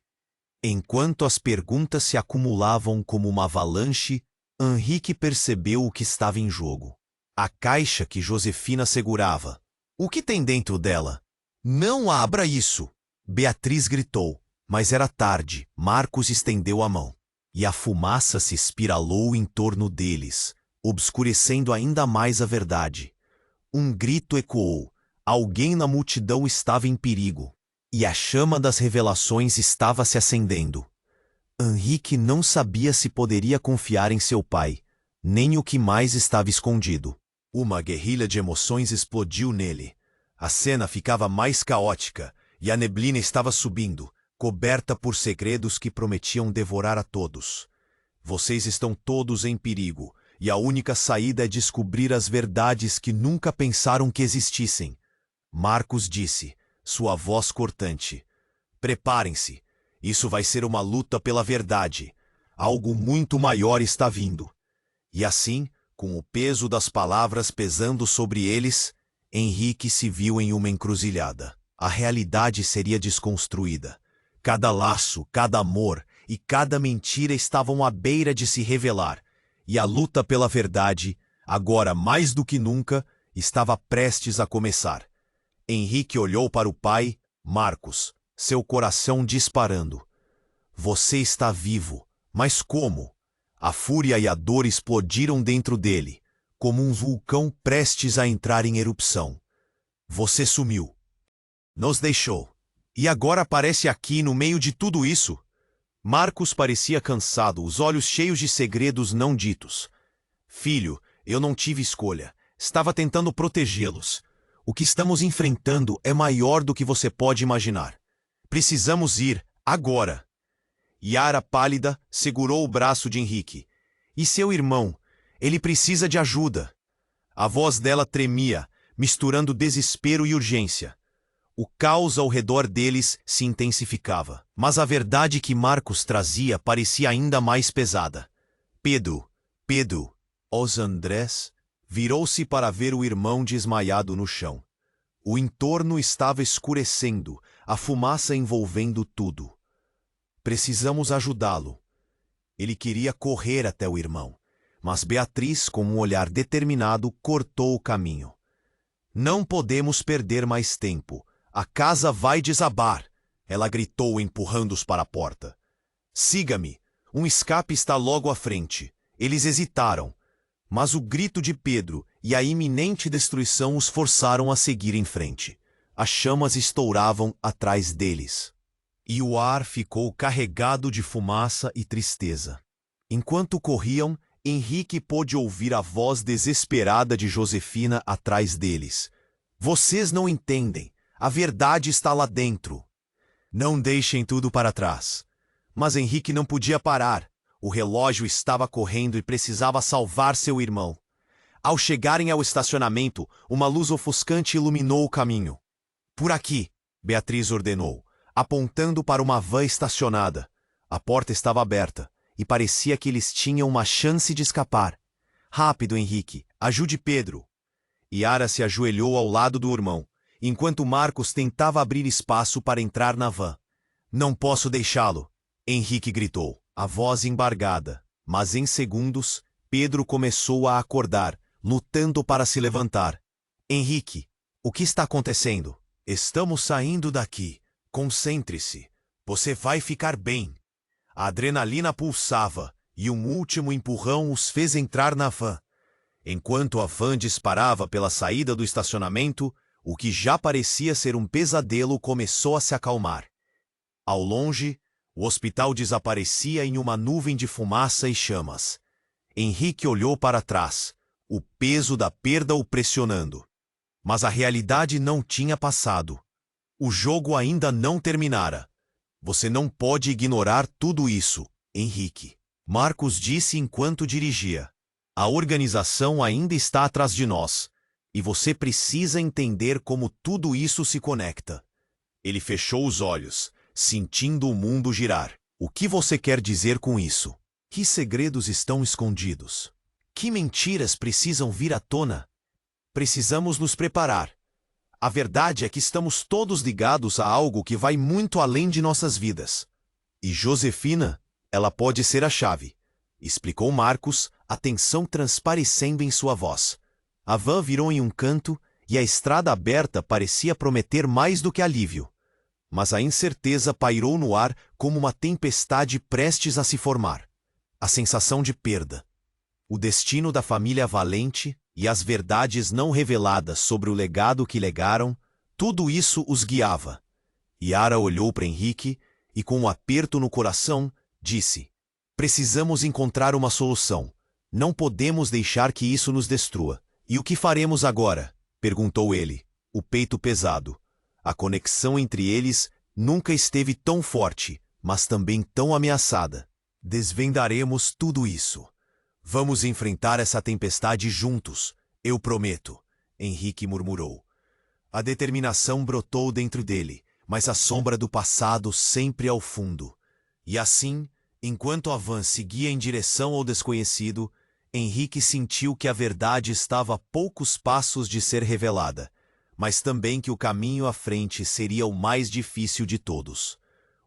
Enquanto as perguntas se acumulavam como uma avalanche, Henrique percebeu o que estava em jogo. A caixa que Josefina segurava. O que tem dentro dela? Não abra isso! Beatriz gritou, mas era tarde. Marcos estendeu a mão. E a fumaça se espiralou em torno deles, obscurecendo ainda mais a verdade. Um grito ecoou. Alguém na multidão estava em perigo. e a chama das revelações estava se acendendo. Henrique não sabia se poderia confiar em seu pai, nem o que mais estava escondido. Uma guerrilha de emoções explodiu nele. A cena ficava mais caótica, e a neblina estava subindo, coberta por segredos que prometiam devorar a todos. Vocês estão todos em perigo, e a única saída é descobrir as verdades que nunca pensaram que existissem. Marcos disse, sua voz cortante. Preparem-se. Isso vai ser uma luta pela verdade. Algo muito maior está vindo. E assim, com o peso das palavras pesando sobre eles, Henrique se viu em uma encruzilhada. A realidade seria desconstruída. Cada laço, cada amor e cada mentira estavam à beira de se revelar, e a luta pela verdade, agora mais do que nunca, estava prestes a começar. Henrique olhou para o pai, Marcos, seu coração disparando. Você está vivo, mas como? A fúria e a dor explodiram dentro dele, como um vulcão prestes a entrar em erupção. Você sumiu. Nos deixou. E agora aparece aqui no meio de tudo isso? Marcos parecia cansado, os olhos cheios de segredos não ditos. Filho, eu não tive escolha. Estava tentando protegê-los. O que estamos enfrentando é maior do que você pode imaginar. Precisamos ir, agora. Yara, pálida, segurou o braço de Henrique. E seu irmão? Ele precisa de ajuda. A voz dela tremia, misturando desespero e urgência. O caos ao redor deles se intensificava, mas a verdade que Marcos trazia parecia ainda mais pesada. Pedro, os Andrés, virou-se para ver o irmão desmaiado no chão. O entorno estava escurecendo, a fumaça envolvendo tudo. Precisamos ajudá-lo. Ele queria correr até o irmão, mas Beatriz, com um olhar determinado, cortou o caminho. Não podemos perder mais tempo. A casa vai desabar, ela gritou, empurrando-os para a porta. Siga-me. Um escape está logo à frente. Eles hesitaram, mas o grito de Pedro e a iminente destruição os forçaram a seguir em frente. As chamas estouravam atrás deles. E o ar ficou carregado de fumaça e tristeza. Enquanto corriam, Henrique pôde ouvir a voz desesperada de Josefina atrás deles. Vocês não entendem. A verdade está lá dentro. Não deixem tudo para trás. Mas Henrique não podia parar. O relógio estava correndo e precisava salvar seu irmão. Ao chegarem ao estacionamento, uma luz ofuscante iluminou o caminho. Por aqui, Beatriz ordenou, apontando para uma van estacionada. A porta estava aberta e parecia que eles tinham uma chance de escapar. Rápido, Henrique, ajude Pedro. Yara se ajoelhou ao lado do irmão, enquanto Marcos tentava abrir espaço para entrar na van. Não posso deixá-lo, Henrique gritou, a voz embargada. Mas em segundos, Pedro começou a acordar, lutando para se levantar. Henrique, o que está acontecendo? Estamos saindo daqui. Concentre-se. Você vai ficar bem. A adrenalina pulsava e um último empurrão os fez entrar na van. Enquanto a van disparava pela saída do estacionamento, o que já parecia ser um pesadelo começou a se acalmar. Ao longe, o hospital desaparecia em uma nuvem de fumaça e chamas. Henrique olhou para trás, o peso da perda o pressionando. Mas a realidade não tinha passado. O jogo ainda não terminara. Você não pode ignorar tudo isso, Henrique. Marcos disse enquanto dirigia. A organização ainda está atrás de nós. E você precisa entender como tudo isso se conecta. Ele fechou os olhos, sentindo o mundo girar. O que você quer dizer com isso? Que segredos estão escondidos? Que mentiras precisam vir à tona? Precisamos nos preparar. A verdade é que estamos todos ligados a algo que vai muito além de nossas vidas. E Josefina, ela pode ser a chave, explicou Marcos, a tensão transparecendo em sua voz. A van virou em um canto e a estrada aberta parecia prometer mais do que alívio. Mas a incerteza pairou no ar como uma tempestade prestes a se formar. A sensação de perda. O destino da família Valente e as verdades não reveladas sobre o legado que legaram, tudo isso os guiava. Yara olhou para Henrique e, com um aperto no coração, disse: precisamos encontrar uma solução. Não podemos deixar que isso nos destrua. E o que faremos agora? Perguntou ele, o peito pesado. A conexão entre eles nunca esteve tão forte, mas também tão ameaçada. Desvendaremos tudo isso. Vamos enfrentar essa tempestade juntos, eu prometo, Henrique murmurou. A determinação brotou dentro dele, mas a sombra do passado sempre ao fundo. E assim, enquanto a van seguia em direção ao desconhecido, Henrique sentiu que a verdade estava a poucos passos de ser revelada, mas também que o caminho à frente seria o mais difícil de todos.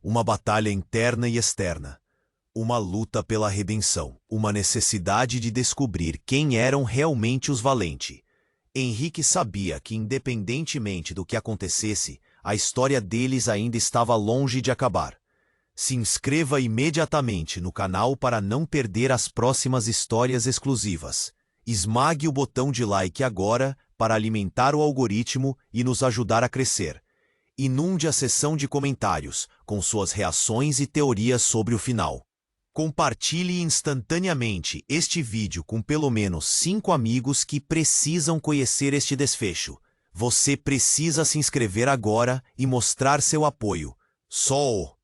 Uma batalha interna e externa. Uma luta pela redenção. Uma necessidade de descobrir quem eram realmente os valentes. Henrique sabia que, independentemente do que acontecesse, a história deles ainda estava longe de acabar. Se inscreva imediatamente no canal para não perder as próximas histórias exclusivas. Esmague o botão de like agora para alimentar o algoritmo e nos ajudar a crescer. Inunde a seção de comentários com suas reações e teorias sobre o final. Compartilhe instantaneamente este vídeo com pelo menos 5 amigos que precisam conhecer este desfecho. Você precisa se inscrever agora e mostrar seu apoio. Só o